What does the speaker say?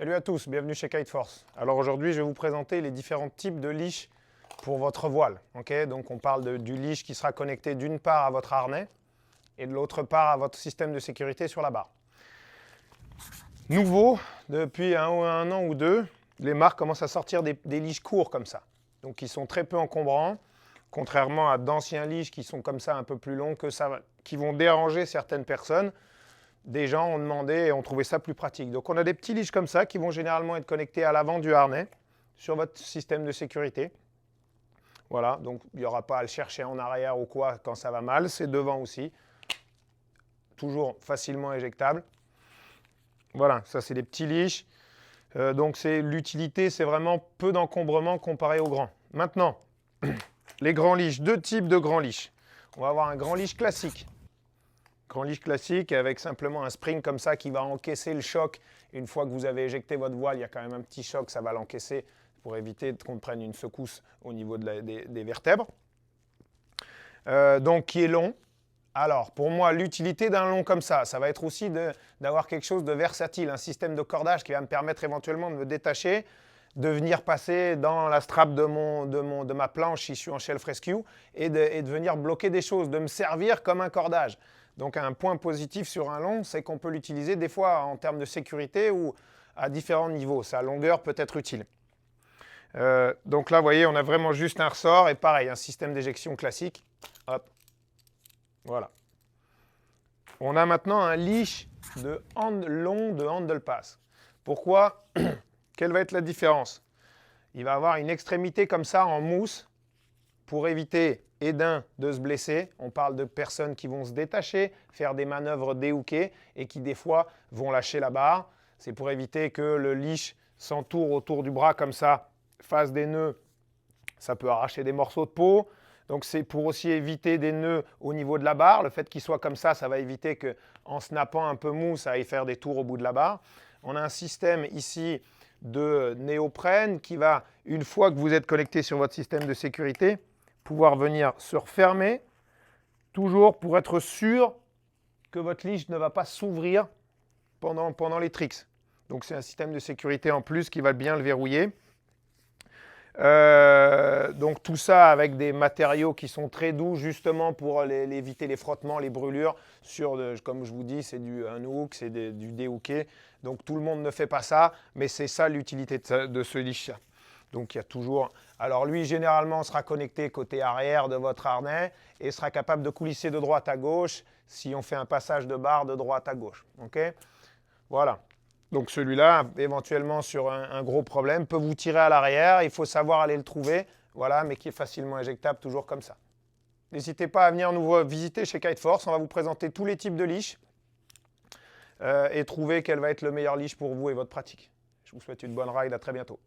Salut à tous, bienvenue chez Kiteforce. Alors aujourd'hui, je vais vous présenter les différents types de leash pour votre voile. Donc on parle du leash qui sera connecté d'une part à votre harnais et de l'autre part à votre système de sécurité sur la barre. Nouveau, depuis un an ou deux, les marques commencent à sortir des leashs courts comme ça. Donc qui sont très peu encombrants, contrairement à d'anciens leashs qui sont comme ça un peu plus longs, qui vont déranger certaines personnes. Des gens ont demandé et ont trouvé ça plus pratique. Donc on a des petits leashs comme ça qui vont généralement être connectés à l'avant du harnais sur votre système de sécurité. Voilà, donc il n'y aura pas à le chercher en arrière ou quoi quand ça va mal. C'est devant aussi. Toujours facilement éjectable. Voilà, ça c'est des petits leashs. Donc l'utilité, c'est vraiment peu d'encombrement comparé aux grands. Maintenant, les grands leashs, deux types de grands leashs. On va avoir un grand leash classique. Grand leash classique avec simplement un spring comme ça qui va encaisser le choc. Une fois que vous avez éjecté votre voile, il y a quand même un petit choc, ça va l'encaisser pour éviter qu'on prenne une secousse au niveau des vertèbres. Donc qui est long. Alors pour moi, l'utilité d'un long comme ça va être aussi d'avoir quelque chose de versatile, un système de cordage qui va me permettre éventuellement de me détacher, de venir passer dans la strap de ma planche si je suis en shelf rescue et de venir bloquer des choses, de me servir comme un cordage. Donc un point positif sur un long, c'est qu'on peut l'utiliser des fois en termes de sécurité ou à différents niveaux. Sa longueur peut être utile. Donc là, vous voyez, on a vraiment juste un ressort et pareil, un système d'éjection classique. Hop. Voilà. On a maintenant un leash long de handle pass. Pourquoi? Quelle va être la différence? Il va avoir une extrémité comme ça en mousse pour éviter de se blesser. On parle de personnes qui vont se détacher, faire des manœuvres déhookées et qui des fois vont lâcher la barre. C'est pour éviter que le leash s'entoure autour du bras comme ça, fasse des nœuds. Ça peut arracher des morceaux de peau. Donc c'est pour aussi éviter des nœuds au niveau de la barre. Le fait qu'il soit comme ça va éviter qu'en snappant un peu mou, ça aille faire des tours au bout de la barre. On a un système ici de néoprène qui va, une fois que vous êtes connecté sur votre système de sécurité, pouvoir venir se refermer, toujours pour être sûr que votre leash ne va pas s'ouvrir pendant les tricks. Donc c'est un système de sécurité en plus qui va bien le verrouiller. Donc tout ça avec des matériaux qui sont très doux justement pour éviter les frottements, les brûlures. Comme je vous dis, c'est un hook, c'est du déhooké. Donc tout le monde ne fait pas ça, mais c'est ça l'utilité de ce leash. Donc il y a toujours... Alors lui, généralement, sera connecté côté arrière de votre harnais et sera capable de coulisser de droite à gauche si on fait un passage de barre de droite à gauche. Okay, voilà. Donc celui-là, éventuellement sur un gros problème, peut vous tirer à l'arrière. Il faut savoir aller le trouver, voilà, mais qui est facilement éjectable, toujours comme ça. N'hésitez pas à venir nous visiter chez Kiteforce. On va vous présenter tous les types de leash et trouver quel va être le meilleur leash pour vous et votre pratique. Je vous souhaite une bonne ride. À très bientôt.